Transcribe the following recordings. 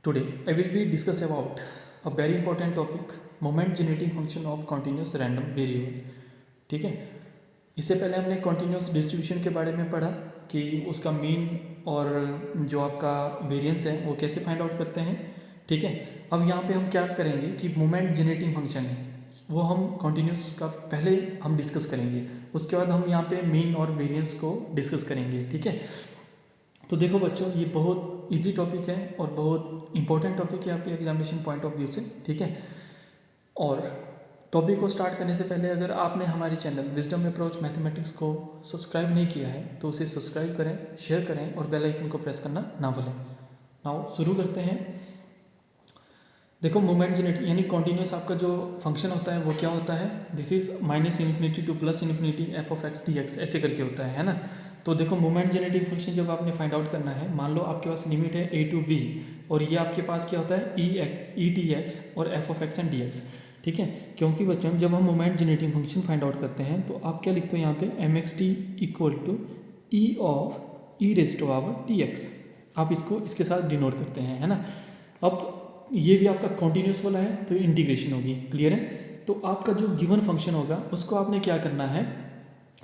Today I will be discuss about a very important topic, moment generating function of continuous random variable. ठीक है, इससे पहले हमने continuous distribution के बारे में पढ़ा कि उसका मीन और जो आपका वेरिएंस है वो कैसे फाइंड आउट करते हैं. ठीक है, अब यहाँ पे हम क्या करेंगे कि मोमेंट जनरेटिंग फंक्शन है वो हम कॉन्टीन्यूस का पहले हम डिस्कस करेंगे, उसके बाद हम यहाँ पे मीन और वेरिएंस को डिस्कस करेंगे. ठीक है, तो देखो बच्चों, ये बहुत इजी टॉपिक है और बहुत इंपॉर्टेंट टॉपिक है आपके एग्जामिनेशन पॉइंट ऑफ व्यू से. ठीक है, और टॉपिक को स्टार्ट करने से पहले अगर आपने हमारे चैनल विजडम अप्रोच मैथमेटिक्स को सब्सक्राइब नहीं किया है तो उसे सब्सक्राइब करें, शेयर करें और बेल आइकन को प्रेस करना ना भूलें. नाउ शुरू करते हैं. देखो, मोमेंट जनरेट यानी कॉन्टीन्यूस आपका जो फंक्शन होता है वो क्या होता है, this is -∞ to +∞ f of x dx ऐसे करके होता है ना. तो देखो, मोमेंट जनरेटिंग फंक्शन जब आपने फाइंड आउट करना है, मान लो आपके पास लिमिट है a to b और ये आपके पास क्या होता है e dx और f of x and dx. ठीक है, क्योंकि बच्चों जब हम moment generating function find out करते हैं तो आप क्या लिखते हो यहाँ पे mxt = e of e raised to power dx. आप इसको इसके साथ डिनोट करते हैं, है ना. अब ये भी आपका कॉन्टीन्यूस वाला है तो इंटीग्रेशन होगी. क्लियर है. तो आपका जो गिवन फंक्शन होगा उसको आपने क्या करना है,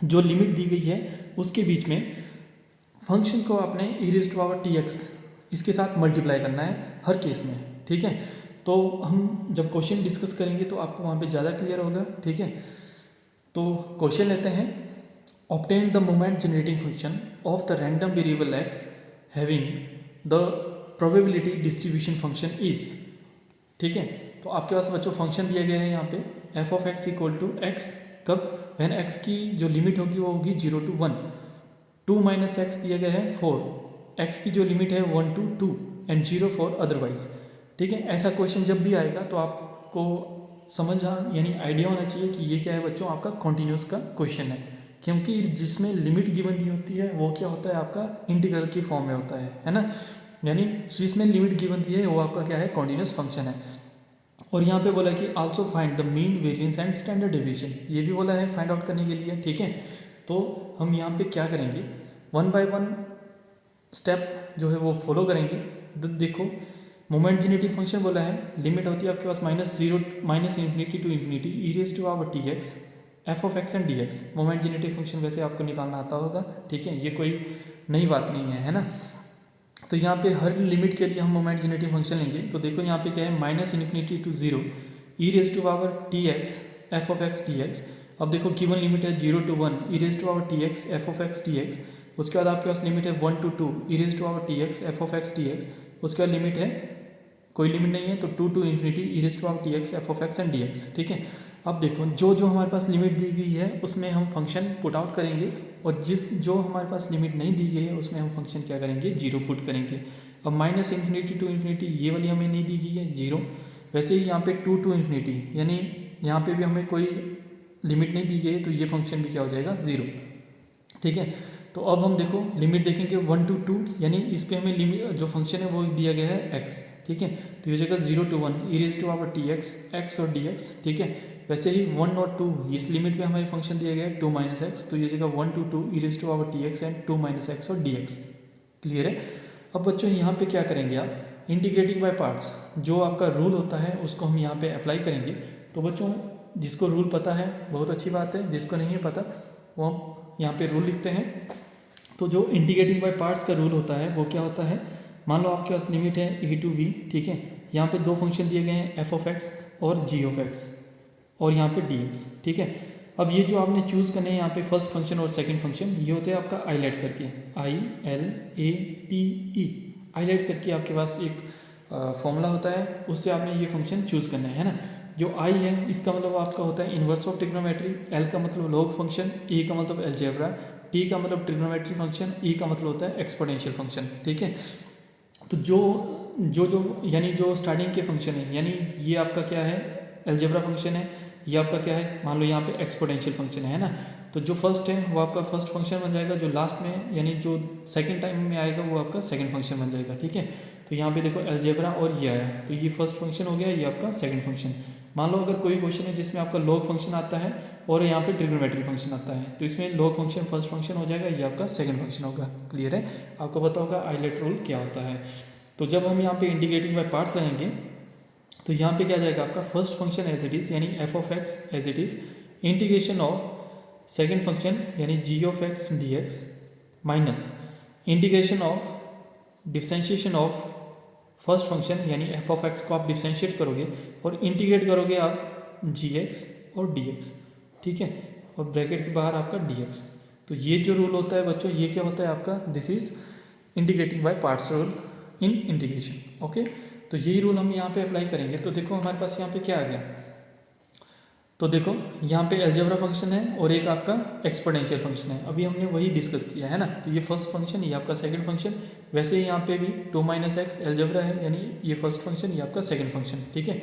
जो लिमिट दी गई है उसके बीच में फंक्शन को आपने e raised to power dx इसके साथ मल्टीप्लाई करना है हर केस में. ठीक है, तो हम जब क्वेश्चन डिस्कस करेंगे तो आपको वहाँ पे ज़्यादा क्लियर होगा. ठीक है, तो क्वेश्चन लेते हैं. Obtain the moment generating function of the random variable x having the probability distribution function is. ठीक है, तो आपके पास बच्चों फंक्शन दिया गया है यहाँ पे f of x = x. कब, व्हेन x की जो लिमिट होगी वो होगी 0 to 1. 2 - x दिया गया है 4. x की जो लिमिट है 1 to 2 एंड 0 फॉर अदरवाइज. ठीक है, ऐसा क्वेश्चन जब भी आएगा तो आपको समझ यानी आइडिया होना चाहिए कि ये क्या है बच्चों, आपका कॉन्टीन्यूस का क्वेश्चन है. क्योंकि जिसमें लिमिट गिवन दी होती है वो क्या होता है, आपका इंटीग्रल की फॉर्म में होता है ना. यानी जिसमें लिमिट गिवन दी है वो आपका क्या है, कॉन्टीन्यूस फंक्शन है. और यहाँ पे बोला कि also find the mean, variance and standard deviation, ये भी बोला है फाइंड आउट करने के लिए. ठीक है, तो हम यहाँ पे क्या करेंगे, 1 by 1 स्टेप जो है वो फॉलो करेंगे. देखो, मोमेंट जनरेटिंग फंक्शन बोला है, लिमिट होती है आपके पास -∞ to ∞ e raised to power dx f of x and dx. Moment generating function वैसे आपको निकालना आता होगा. ठीक है, ये कोई नई बात नहीं है ना. तो यहाँ पे हर लिमिट के लिए हम मोमेंट जनरेटिंग फंक्शन लेंगे. तो देखो यहाँ पे क्या है, -∞ to 0 e raised to power dx f of x dx. अब देखो गिवन लिमिट है 0 to 1 e raised to power dx f of x dx. उसके बाद आपके पास लिमिट है 1 to 2 e raised to power dx f of x dx. उसके बाद limit है, कोई लिमिट नहीं है तो 2 to ∞ e raised to power dx f of x and dx. ठीक है, अब देखो जो हमारे पास लिमिट दी गई है उसमें हम फंक्शन पुट आउट करेंगे और जो हमारे पास लिमिट नहीं दी गई है उसमें हम फंक्शन क्या करेंगे, 0 पुट करेंगे. अब -∞ to ∞ ये वाली हमें नहीं दी गई है 0. वैसे ही यहाँ पे 2 to ∞, यानी यहाँ पे भी हमें कोई लिमिट नहीं दी गई है तो ये फंक्शन भी क्या हो जाएगा, 0. ठीक है, तो अब हम देखो लिमिट देखेंगे 1 to 2, यानी इस पर हमें लिमिट जो फंक्शन है वो दिया गया है x. ठीक है, तो ये जगह 0 to 1 e raised to power dx x और dx. ठीक है, वैसे ही 1 और 2 इस लिमिट पे हमारे फंक्शन दिया गया है 2 - x, तो ये जगह 1 to 2 e raised to power dx and 2 - x और dx. क्लियर है. अब बच्चों यहाँ पे क्या करेंगे आप, इंटीग्रेटिंग बाय पार्ट्स जो आपका रूल होता है उसको हम यहाँ पे अप्लाई करेंगे. तो बच्चों जिसको रूल पता है बहुत अच्छी बात है, जिसको नहीं है पता वो हम यहाँ पे रूल लिखते हैं. तो जो इंटीग्रेटिंग बाय पार्ट्स का रूल होता है वो क्या होता है, मान लो आपके पास लिमिट है e to v. ठीक है, यहाँ पे दो फंक्शन दिए गए हैं f of x और g of x और यहाँ पे dx. ठीक है, अब ये जो आपने चूज़ करने हैं यहाँ पे फर्स्ट फंक्शन और सेकंड फंक्शन, ये होते हैं आपका आईलेट करके, ILATE आईलेट करके आपके पास एक फॉर्मूला होता है, उससे आपने ये फंक्शन चूज़ करना है ना. जो I है इसका मतलब आपका होता है इन्वर्स ऑफ ट्रिग्नोमेट्री, L का मतलब लॉग फंक्शन, A का मतलब अलजेब्रा, T का मतलब ट्रिग्नोमेट्री फंक्शन, E का मतलब होता है एक्सपोनेंशियल फंक्शन. ठीक है, तो जो यानी जो स्टार्टिंग के फंक्शन है, यानी ये आपका क्या है, अलजेब्रा फंक्शन है, ये आपका क्या है, मान लो यहाँ पे एक्सपोनेंशियल फंक्शन है ना. तो जो फर्स्ट है वो आपका फर्स्ट फंक्शन बन जाएगा, जो लास्ट में यानी जो सेकंड टाइम में आएगा वो आपका सेकंड फंक्शन बन जाएगा. ठीक है, तो यहाँ पे देखो अलजेब्रा और ये आया तो ये फर्स्ट फंक्शन हो गया, ये आपका सेकंड फंक्शन. मान लो अगर कोई क्वेश्चन है जिसमें आपका लॉग फंक्शन आता है और यहाँ पे ट्रिग्नोमेट्री फंक्शन आता है तो इसमें लॉग फंक्शन फर्स्ट फंक्शन हो जाएगा, ये आपका सेकंड फंक्शन होगा. क्लियर है, आपको पता होगा आईलेट रूल क्या होता है. तो जब हम यहाँ पे इंटीग्रेटिंग बाय पार्ट्स लगाएंगे तो यहाँ पे क्या जाएगा आपका first function as it is यानी F of X as it is integration of second function यानी G of X D X minus integration of differentiation of first function यानी एफ ऑफ एक्स को आप डिफरेंशिएट करोगे और integrate करोगे आप G X और डी एक्स, ठीक है, और ब्रैकेट के बाहर आपका डी एक्स। तो ये जो रूल होता है बच्चों, ये क्या होता है आपका, this is integrating by parts rule in integration. Okay, तो यही रूल हम यहाँ पे अप्लाई करेंगे। तो देखो हमारे पास यहाँ पे क्या आ गया, तो देखो यहाँ पे अलजेब्रा फंक्शन है और एक आपका एक्सपोनेंशियल फंक्शन है, अभी हमने वही डिस्कस किया है ना। तो ये फर्स्ट फंक्शन, ये आपका सेकंड फंक्शन, वैसे ही यहाँ पे भी 2 - x अलजेब्रा है, यानी ये फर्स्ट फंक्शन, ये आपका सेकंड फंक्शन, ठीक है।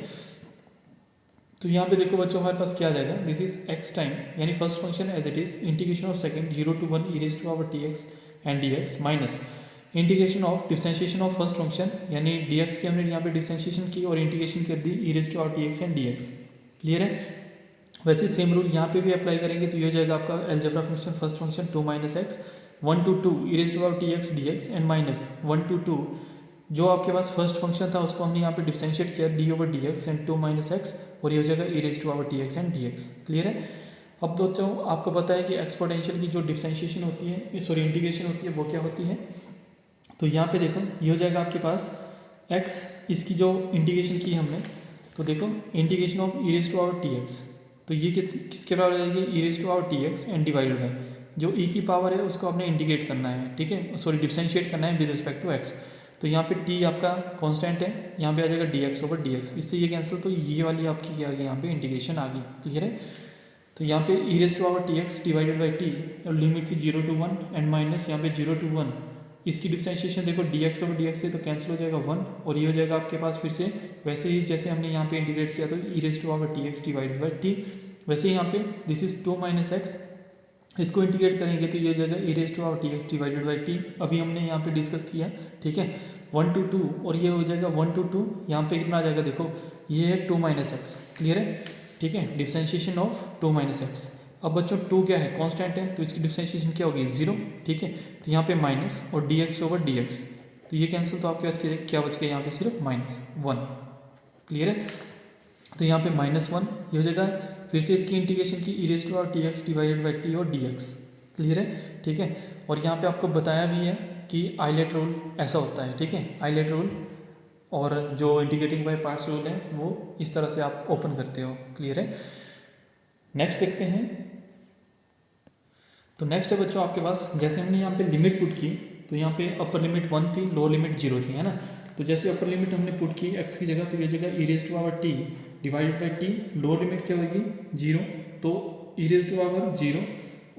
तो यहाँ पे देखो बच्चों हमारे पास क्या आ जाएगा, दिस इज x टाइम यानी first function as it is integration of second 0 to 1 e⁻t x and dx minus integration of differentiation of first function यानी dx की हमने यहाँ पे डिफरेंशिएशन की और इंटीग्रेशन कर दी e⁻t x and dx। Clear है। वैसे सेम रूल यहाँ पे भी अप्लाई करेंगे तो ये हो जाएगा आपका algebra function first function 2 - x 1 to 2 e⁻t x dx and minus 1 to 2 जो आपके पास फर्स्ट फंक्शन था उसको हमने यहाँ पे डिफरेंशिएट किया d/dx एंड 2 - x और ये हो जाएगा e⁻t x and dx। Clear है। अब दोस्तों आपको पता है कि एक्सपोनेंशियल की जो डिफरेंशिएशन होती है, सॉरी इंटीग्रेशन होती है, वो क्या होती है। तो यहाँ पे देखो ये हो जाएगा आपके पास x, इसकी जो इंटीग्रेशन की हमने, तो देखो इंटीग्रेशन ऑफ e⁻t x, तो ये किसके बराबर हो जाएगी e⁻t x and divided by जो e की पावर है उसको आपने इंटीग्रेट करना है, ठीक है, सॉरी डिफरेंशिएट करना है विद रिस्पेक्ट टू x। तो यहाँ पे t आपका कांस्टेंट है, यहाँ पे आ जाएगा dx/dx, इससे ये कैंसिल, तो ये वाली आपकी क्या आ गई, यहाँ पे इंटीग्रेशन आ गई। क्लियर है। तो यहाँ पे e⁻t x divided by t और लिमिट थी 0 to 1 एंड माइनस यहाँ पे 0 to 1, इसकी डिफरेंशिएशन देखो dx/dx से तो कैंसिल हो जाएगा 1 और ये हो जाएगा आपके पास फिर से वैसे ही जैसे हमने यहाँ पे इंटीग्रेट किया तो e⁻t x divided by t, वैसे ही यहाँ पे दिस इज 2 - x, इसको इंटीग्रेट करेंगे तो ये हो जाएगा e⁻t x divided by t, अभी हमने यहाँ पे डिस्कस किया, ठीक है, 1 to 2 और ये हो जाएगा 1 to 2, यहाँ पे कितना आ जाएगा देखो ये है 2 - x। क्लियर है, ठीक है, डिफरेंशिएशन ऑफ 2 - x। अब बच्चों 2 क्या है, कांस्टेंट है, तो इसकी डिफरेंशिएशन क्या होगी 0, ठीक है, तो यहाँ पे माइनस और dx/dx, तो ये कैंसिल, तो आपके पास क्या बच गया यहाँ पे सिर्फ -1। क्लियर है। तो यहाँ पे -1 ये हो जाएगा, फिर से इसकी इंटीग्रेशन की e⁻t x divided by t और dx। क्लियर है, ठीक है, और यहाँ पे आपको बताया भी है कि आइलेट रूल ऐसा होता है, ठीक है, आइलेट रूल और जो इंटीग्रेटिंग बाय पार्ट्स रूल है वो इस तरह से आप ओपन करते हो। क्लियर है। नेक्स्ट देखते हैं। तो नेक्स्ट है बच्चों आपके पास, जैसे हमने यहाँ पे लिमिट पुट की तो यहाँ पे अपर लिमिट 1 थी, लोअर लिमिट 0 थी, है ना। तो जैसे अपर लिमिट हमने पुट की x की जगह, तो ये जगह e⁻t divided by t, lower limit क्या होगी 0, तो e⁻0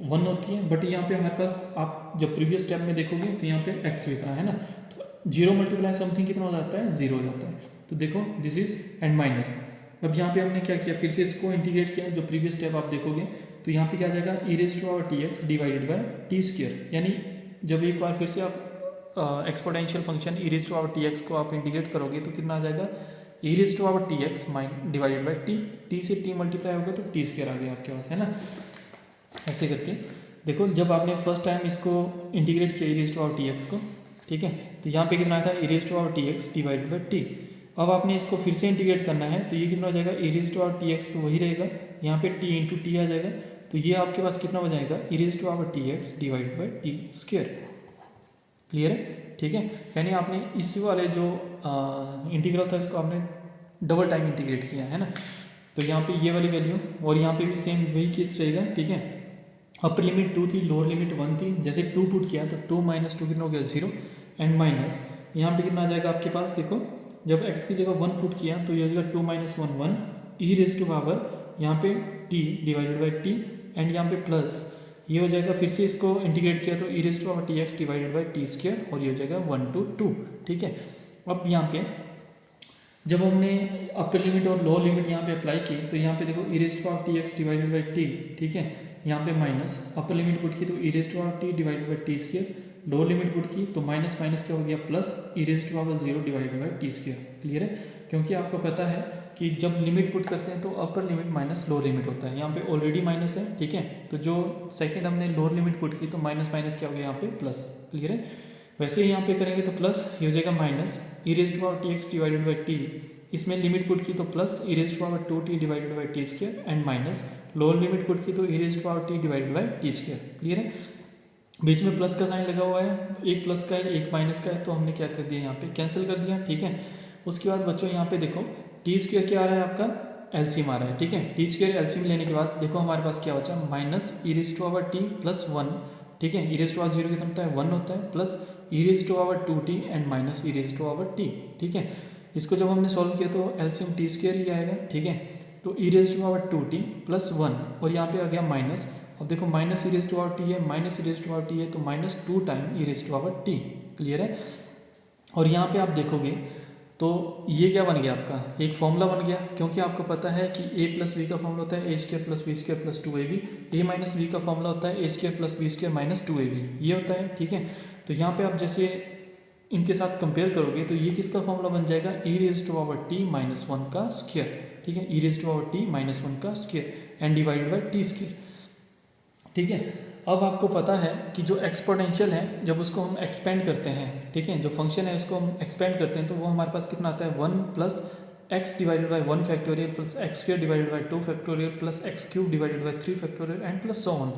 1 होती है, बट यहाँ पे हमारे पास आप जब प्रीवियस स्टेप में देखोगे तो यहाँ पे x लिखा है ना, तो 0 × समथिंग कितना हो जाता है 0 हो जाता है। तो देखो दिस इज एंड माइनस, अब यहाँ पे हमने क्या किया, फिर से इसको इंटीग्रेट किया, जो प्रीवियस स्टेप आप देखोगे तो यहाँ पे क्या आ जाएगा e⁻t x divided by t², यानी जब एक बार फिर से आप एक्सपोनेंशियल फंक्शन e⁻t x को आप इंटीग्रेट करोगे तो कितना आ जाएगा e⁻t x divided by t से t मल्टीप्लाई होगा तो t² आ गया आपके पास, है ना। ऐसे करके देखो जब आपने फर्स्ट टाइम इसको इंटीग्रेट किया e⁻t x को, ठीक है, तो यहाँ पे कितना आया था e⁻t x divided by t। अब आपने इसको फिर से इंटीग्रेट करना है तो ये कितना हो जाएगा e⁻t x, तो वही रहेगा, यहाँ पे t × t आ जाएगा, तो ये आपके पास कितना हो जाएगा e⁻t x divided by t²। Clear है, ठीक है, यानी आपने इसी वाले जो इंटीग्रल था इसको आपने डबल टाइम इंटीग्रेट किया है ना। तो यहाँ पे ये वाली वैल्यू और यहाँ पे भी सेम वही केस रहेगा, ठीक है। अपर लिमिट 2 थी, लोअर लिमिट 1 थी, जैसे 2 पुट किया तो 2 - 2 कितना हो गया 0 एंड माइनस यहाँ पे कितना आ जाएगा आपके पास, देखो जब x की जगह 1 पुट किया तो ये हो जाएगा 2 - 1 1 यहाँ पे t divided by t and यहाँ पे प्लस ये हो जाएगा, फिर से इसको इंटीग्रेट किया तो e⁻t x divided by t² और ये हो जाएगा 1 to 2, ठीक है। अब यहाँ पे जब हमने अपर लिमिट और लोअर लिमिट यहाँ पे अप्लाई की तो यहाँ पे देखो e⁻t x divided by t, ठीक है, यहाँ पे माइनस, अपर लिमिट पुट की तो e⁻t divided by t², lower limit put की तो माइनस माइनस क्या हो गया plus e⁻0 divided by t²। Clear है, क्योंकि आपको पता है कि जब लिमिट पुट करते हैं तो upper limit minus lower limit होता है, यहाँ पे ऑलरेडी माइनस है, ठीक है, तो जो सेकंड हमने लोअर लिमिट पुट की तो माइनस माइनस क्या हो गया यहाँ पे प्लस। क्लियर है, वैसे ही यहाँ पे करेंगे तो प्लस, ये हो जाएगा minus E raise to power T X divided by T, इसमें लिमिट पुट की तो plus E raise to power 2t divided by T square and minus lower limit put की तो E raise to power T divided by T square. Clear है? बीच में plus का sign लगा हुआ है, एक प्लस का है एक माइनस का है, तो हमने क्या कर दिया यहाँ पे कैंसिल कर दिया। ठीक है, उसके बाद बच्चों यहाँ पे देखो टी स्क्वायर क्या आ रहा है आपका एलसीएम आ रहा है। ठीक है, टी स्क्वायर एलसीएम लेने के बाद देखो हमारे पास क्या बचा minus E raise to power t plus 1। ठीक है, ई रेज टू पावर 0 कितना होता है 1 होता है, plus E raise to power 2t and minus E raise to power t. ठीक है, इसको जब हमने सॉल्व किया तो एलसीएम टी स्क्वायर ही आएगा। ठीक है, तो E raise to power 2t plus 1 और यहाँ पे आ गया माइनस। अब देखो minus E raise to power T है, minus E raise to power T है, तो minus 2 time E raise to power T. Clear है? और यहाँ पे आप देखोगे तो ये क्या बन गया आपका एक फॉर्मूला बन गया, क्योंकि आपको पता है कि a प्लस बी का फॉर्मूला होता है A square plus B square plus 2ab, A minus B का फॉर्मूला होता है A square plus B square minus 2ab, ये होता है। ठीक है, तो यहाँ पे आप जैसे इनके साथ कंपेयर करोगे तो ये किसका फॉर्मूला बन जाएगा E raise to power T minus 1 का स्क्वायर। ठीक है, E raise to power T minus 1 का square and divided by T square. ठीक है, अब आपको पता है कि जो एक्सपोनेंशियल है जब उसको हम एक्सपेंड करते हैं, ठीक है, जो फंक्शन है उसको हम एक्सपेंड करते हैं तो वो हमारे पास कितना आता है 1 plus x divided by 1 factorial plus x square divided by 2 factorial plus x cube divided by 3 factorial and plus so on.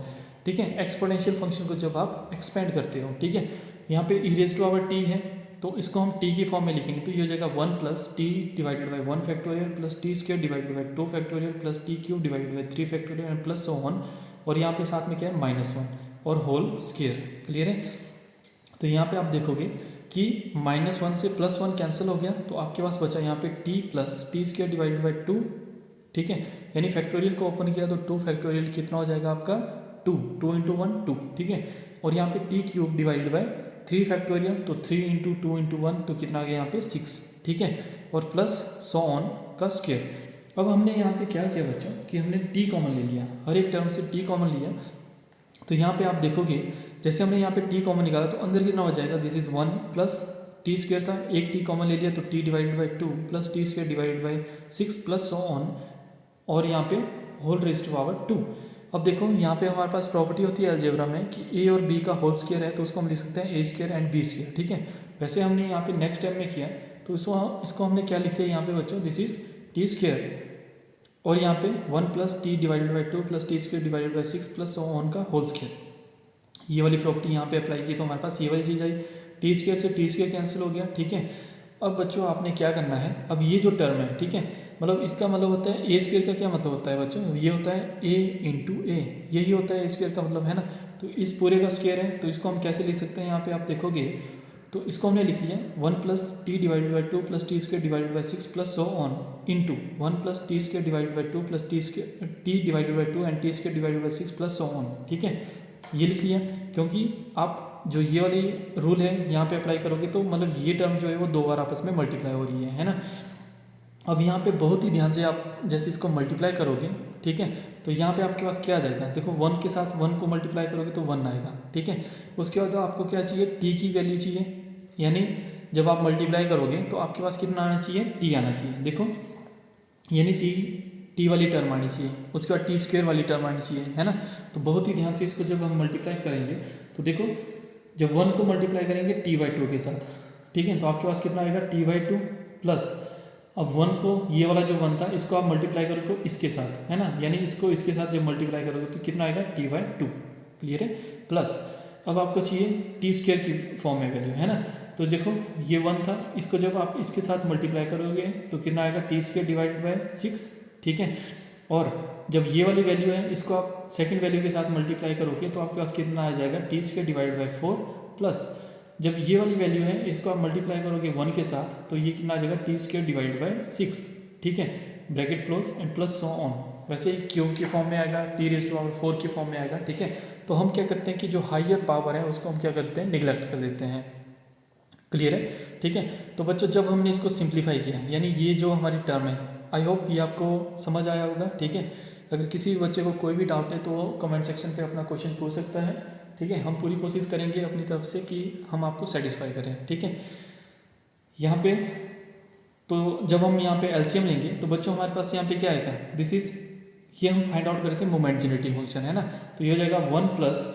ठीक है, एक्सपोनेंशियल फंक्शन को जब आप एक्सपेंड करते हो, ठीक है, यहाँ पे ई रेज टू पावर टी है तो इसको हम टी की फॉर्म में लिखेंगे तो ये हो जाएगा 1 plus T divided by 1 factorial plus T square divided by 2 factorial plus T cube divided by 3 factorial and plus so on, और यहाँ पे साथ में क्या है -1 और होल स्क्वायर। क्लियर है? तो यहाँ पे आप देखोगे कि -1 से +1 कैंसिल हो गया तो आपके पास बचा यहाँ पे t plus T square divided by 2। ठीक है, यानी फैक्टोरियल को ओपन किया तो 2 फैक्टोरियल कितना हो जाएगा आपका 2 इंटू 1 2। ठीक है, और यहाँ पे T cube divided by 3 factorial तो 3 इंटू 2 इंटू 1 तो कितना आ गया यहाँ पे 6। ठीक है, और प्लस सो ऑन का स्क्वायर। अब हमने यहाँ पे क्या किया बच्चों कि हमने t कॉमन ले लिया, हर एक टर्म से t कॉमन लिया। तो यहाँ पे आप देखोगे जैसे हमने यहाँ पे t कॉमन निकाला तो अंदर कितना हो जाएगा this is 1 plus T square था, एक t कॉमन ले लिया तो t divided by 2 plus T square divided by 6 plus so on, और यहाँ पे होल रेज टू पावर 2। अब देखो यहाँ पे हमारे पास प्रॉपर्टी होती है अलजेब्रा में कि a और b का होल स्क्वायर है तो उसको हम लिख सकते हैं a square and b square. ठीक है, वैसे हमने यहाँ पे नेक्स्ट टाइम में किया तो इसको हमने क्या लिख लिया यहाँ पे बच्चों दिस इज टी स्क्वायर, और यहाँ पे 1 plus T divided by 2 plus T square divided by 6 plus so on का होल स्क्वायर। ये वाली प्रॉपर्टी यहाँ पे अप्लाई की तो हमारे पास ये वाली चीज़ आई, टी स्क्वायर से टी स्क्वायर कैंसिल हो गया। ठीक है, अब बच्चों आपने क्या करना है, अब ये जो टर्म है, ठीक है, मतलब इसका मतलब होता है ए स्क्वायर का क्या मतलब होता है बच्चों, ये होता है ए इंटू ए, यही होता है ए स्क्वायर का मतलब, है ना। तो इस पूरे का स्क्वायर है तो इसको हम कैसे लिख सकते हैं, यहाँ पे आप देखोगे तो इसको हमने लिख लिया 1 plus T divided by 2 plus T square divided by 6 plus so on into 1 plus T square divided by 2 plus T divided by 2 and T square divided by 6 plus so on. ठीक है, ये लिख लिया क्योंकि आप जो ये वाली रूल है यहाँ पे अप्लाई करोगे तो मतलब ये टर्म जो है वो 2 बार आपस में मल्टीप्लाई हो रही है ना। अब यहाँ पे बहुत ही ध्यान से आप जैसे इसको मल्टीप्लाई करोगे, ठीक है, तो यहाँ पे आपके पास क्या आ जाएगा, देखो 1 के साथ 1 को मल्टीप्लाई करोगे तो 1 आएगा। ठीक है, उसके बाद आपको क्या चाहिए, टी की वैल्यू चाहिए, यानी जब आप मल्टीप्लाई करोगे तो आपके पास कितना आना चाहिए, टी आना चाहिए। देखो यानी टी वाली टर्म आनी चाहिए, उसके बाद टी स्क्वायर वाली टर्म आनी चाहिए, है ना। तो बहुत ही ध्यान से इसको जब हम मल्टीप्लाई करेंगे तो देखो जब 1 को मल्टीप्लाई करेंगे टी बाई 2 के साथ, ठीक है, तो आपके पास कितना आएगा टी बाई 2 प्लस, अब 1 को ये वाला जो 1 था इसको आप मल्टीप्लाई करोगे इसके साथ, है ना, यानी इसको इसके साथ जब मल्टीप्लाई करोगे तो कितना आएगा टी बाई 2। क्लियर है, प्लस अब आपको चाहिए टी स्क्वायर की फॉर्म में वैल्यू, है ना। तो देखो ये 1 था, इसको जब आप इसके साथ मल्टीप्लाई करोगे तो कितना आएगा टी स्क्वायर डिवाइडेड बाई 6। ठीक है, और जब ये वाली वैल्यू है इसको आप सेकंड वैल्यू के साथ मल्टीप्लाई करोगे तो आपके पास कितना आ जाएगा T square divided by 4 plus जब ये वाली वैल्यू है इसको आप मल्टीप्लाई करोगे 1 के साथ तो ये कितना आ जाएगा टी स्क्वायर डिवाइडेड बाई 6। ठीक है, bracket close and plus so on, वैसे ही क्यूब की फॉर्म में आएगा, टी रेज़ टू पावर 4 की फॉर्म में आएगा। ठीक है, तो हम क्या करते हैं कि जो हायर पावर है उसको हम क्या करते हैं, निगलेक्ट कर देते हैं। क्लियर है, ठीक है। तो बच्चों जब हमने इसको सिंप्लीफाई किया, यानी ये जो हमारी टर्म है, आई होप ये आपको समझ आया होगा। ठीक है, अगर किसी भी बच्चे को कोई भी डाउट है तो वो कमेंट सेक्शन पे अपना क्वेश्चन पूछ सकता है। ठीक है, हम पूरी कोशिश करेंगे अपनी तरफ से कि हम आपको सेटिस्फाई करें। ठीक है, यहाँ पे तो जब हम यहाँ पे एलसीएम लेंगे तो बच्चों हमारे पास यहाँ पे क्या आएगा, दिस इज ये हम फाइंड आउट कर रहे थे मोमेंट जनरेटिंग फंक्शन, है ना। तो ये हो जाएगा 1 प्लस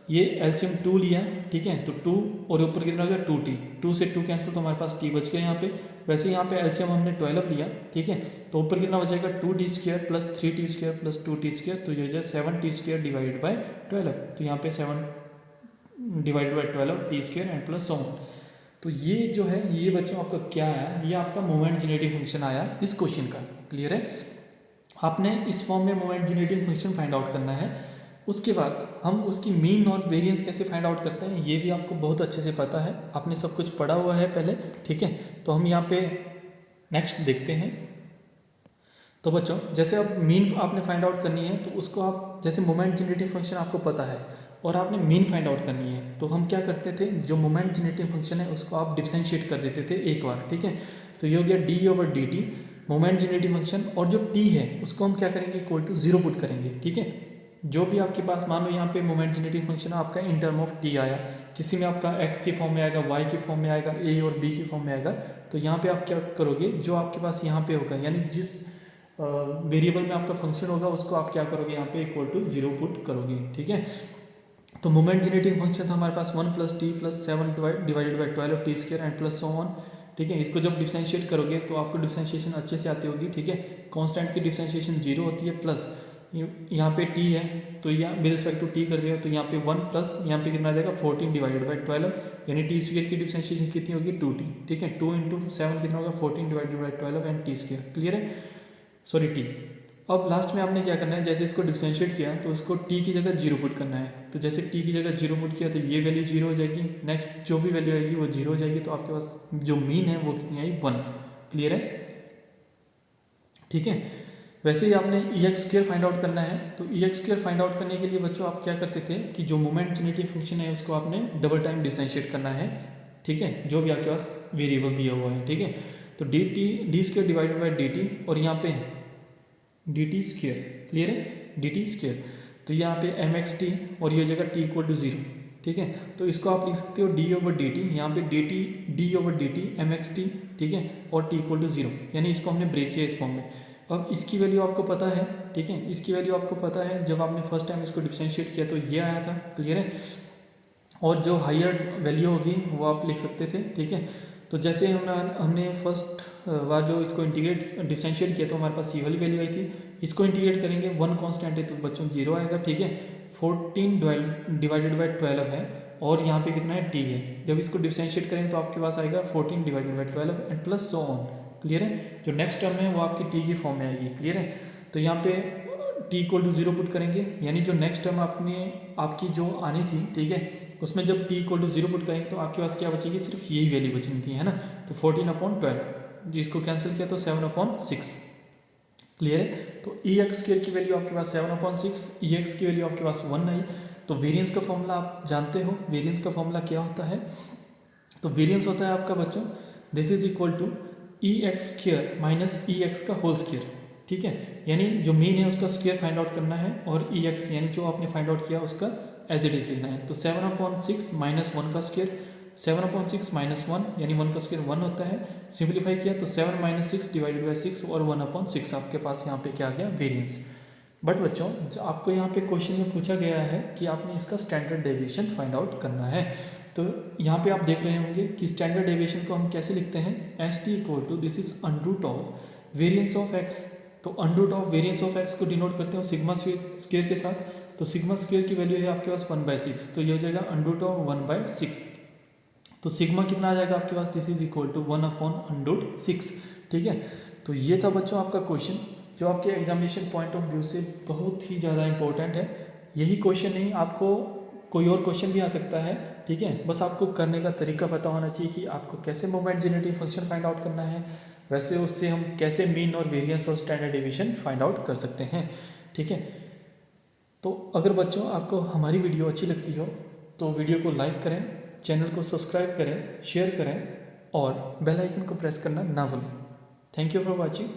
ये एलसीएम 2 लिया, ठीक है, तो 2 और ऊपर कितना हो गया 2t, 2 से 2 कैंसिल तो हमारे पास t बच गया यहाँ पे। वैसे यहाँ पे एलसीएम हमने 12 लिया, ठीक है, तो ऊपर कितना बचेगा 2t² plus 3t² plus 2t², तो ये हो जाए 7t² डिवाइडेड बाई 12, तो यहाँ पे 7 divided by 12 t² and plus 1। तो ये जो है ये बच्चों आपका क्या आया, ये आपका मोमेंट जनरेटिंग फंक्शन आया इस क्वेश्चन का। क्लियर है? आपने इस फॉर्म में moment generating function find out करना है। उसके बाद हम उसकी मीन और वेरिएंस कैसे फाइंड आउट करते हैं ये भी आपको बहुत अच्छे से पता है, आपने सब कुछ पढ़ा हुआ है पहले, ठीक है। तो हम यहाँ पे नेक्स्ट देखते हैं। तो बच्चों जैसे अब मीन आपने फाइंड आउट करनी है, तो उसको आप जैसे मोमेंट जनरेटिंग फंक्शन आपको पता है और आपने मीन फाइंड आउट करनी है, तो हम क्या करते थे, जो मोमेंट जनरेटिंग फंक्शन है उसको आप डिफरेंशिएट कर देते थे एक बार, ठीक है। तो ये हो गया d/dt मोमेंट जनरेटिंग फंक्शन, और जो t है उसको हम क्या करेंगे, इक्वल टू 0 पुट करेंगे, ठीक है। जो भी आपके पास मान लो यहाँ पे मोमेंट जनरेटिंग फंक्शन आपका इन टर्म ऑफ t आया, किसी में आपका x की फॉर्म में आएगा, y की फॉर्म में आएगा, a और b की फॉर्म में आएगा, तो यहाँ पे आप क्या करोगे, जो आपके पास यहाँ पे होगा यानी जिस वेरिएबल में आपका फंक्शन होगा उसको आप क्या करोगे, यहाँ पे इक्वल टू 0 पुट करोगे, ठीक है। तो मोमेंट जनरेटिंग फंक्शन था हमारे पास 1 + t + 7 divided by 12 t² and plus 1, ठीक है। इसको जब डिफरेंशिएट करोगे तो आपको डिफरेंशिएशन अच्छे से आती होगी, ठीक है। कांस्टेंट की डिफरेंशिएशन 0 होती है, प्लस यहाँ पे t है तो यहाँ विद रिस्पेक्ट टू t कर रहे हो, तो यहाँ पे 1 प्लस यहाँ पे कितना आ जाएगा 14 डिवाइडेड बाई 12, यानी t² की डिफरेंशिएशन कितनी होगी 2t, ठीक है। 2 × 7 कितना होगा 14 divided by 12 and t², clear है, सॉरी t। अब लास्ट में आपने क्या करना है, जैसे इसको डिफरेंशिएट किया तो उसको t की जगह 0 पुट करना है, तो जैसे t की जगह 0 पुट किया तो ये वैल्यू 0 हो जाएगी, नेक्स्ट जो भी वैल्यू आएगी वो 0 हो जाएगी, तो आपके पास जो मीन है वो कितनी आई 1, क्लियर है, ठीक है। वैसे ही आपने e(x²) फाइंड आउट करना है, तो e(x² फाइंड आउट करने के लिए बच्चों आप क्या करते थे कि जो मोमेंट जनरेटिंग फंक्शन है उसको आपने डबल टाइम डिफरेंशिएट करना है, ठीक है, जो भी आपके पास वेरिएबल दिया हुआ है, ठीक है। तो d² डिवाइडेड बाई dt और यहाँ पे dt², क्लियर है, dt², तो यहाँ पे mxt और ये जगह t = 0, ठीक है। तो इसको आप लिख सकते हो d/dt, यहाँ पे d/dt mxt, ठीक है, और t = 0, यानी इसको हमने ब्रेक किया इस फॉर्म में। अब इसकी वैल्यू आपको पता है, ठीक है, इसकी वैल्यू आपको पता है, जब आपने फर्स्ट टाइम इसको डिफरेंशिएट किया तो ये आया था, क्लियर है। और जो हायर वैल्यू होगी वो आप लिख सकते थे, ठीक है। तो जैसे हमने फर्स्ट बार जो इसको इंटीग्रेट डिफरेंशिएट किया तो हमारे पास ये वाली वैल्यू आई थी, इसको इंटीग्रेट करेंगे 1 कांस्टेंट है तो बच्चों 0 आएगा, ठीक है। 14 डिवाइडेड बाई 12 है और यहाँ पे कितना है t है, जब इसको डिफरेंशिएट करेंगे तो आपके पास आएगा 14 divided by 12 and plus so on, clear है। जो नेक्स्ट टर्म है वो आपकी t की फॉर्म में आएगी, क्लियर है। तो यहाँ पे t = 0 पुट करेंगे, यानी जो नेक्स्ट टर्म आपकी जो आनी थी, ठीक है, उसमें जब t = 0 पुट करेंगे तो आपके पास क्या बचेगी, सिर्फ यही वैल्यू बचनी थी, है ना। तो 14/12, जिसको कैंसिल किया तो 7/6, क्लियर है। तो e(x² की वैल्यू आपके पास 7/6, ex की वैल्यू आपके पास 1 आई। तो वेरिएंस का फॉर्मूला आप जानते हो, वेरिएंस का फॉर्मूला क्या होता है, तो वेरिएंस होता है आपका बच्चों this is equal to e(x² - ex², ठीक है। यानी जो मीन है उसका स्क्वायर फाइंड आउट करना है और ex यानी जो आपने फाइंड आउट किया उसका एज इट इज लिखना है। तो 7/6 - 1 का स्क्वायर, 7/6 - 1 यानी 1 का स्क्वायर 1 होता है, सिंप्लीफाई किया तो 7 - 6 डिवाइडेड बाई 6 और 1/6 आपके पास यहाँ पे क्या आ गया, वेरिएंस। बट बच्चों आपको यहाँ पे क्वेश्चन में पूछा गया है कि आपने इसका स्टैंडर्ड डेविएशन फाइंड आउट करना है। तो यहाँ पे आप देख रहे होंगे कि स्टैंडर्ड डेविएशन को हम कैसे लिखते हैं, ST this is under root of variance of x। तो under root of variance of x को डिनोट करते हो सिग्मा स्क्वायर के साथ, तो सिग्मा स्क्वायर की वैल्यू है आपके पास 1/6, तो ये हो जाएगा अंडरूट ऑफ 1/6। तो सिग्मा कितना आ जाएगा आपके पास, दिस इज इक्वल टू 1/√6, ठीक है। तो ये था बच्चों आपका क्वेश्चन, जो आपके एग्जामिनेशन पॉइंट ऑफ व्यू से बहुत ही ज़्यादा इंपॉर्टेंट है। यही क्वेश्चन नहीं, आपको कोई और क्वेश्चन भी आ सकता है, ठीक है। बस आपको करने का तरीका पता होना चाहिए कि आपको कैसे moment generating function find out करना है, वैसे उससे हम कैसे मीन और वेरिएंस और स्टैंडर्ड डेविएशन फाइंड आउट कर सकते हैं, ठीक है। तो अगर बच्चों आपको हमारी वीडियो अच्छी लगती हो तो वीडियो को लाइक करें, चैनल को सब्सक्राइब करें, शेयर करें और बेल आइकन को प्रेस करना ना भूलें। Thank you for watching.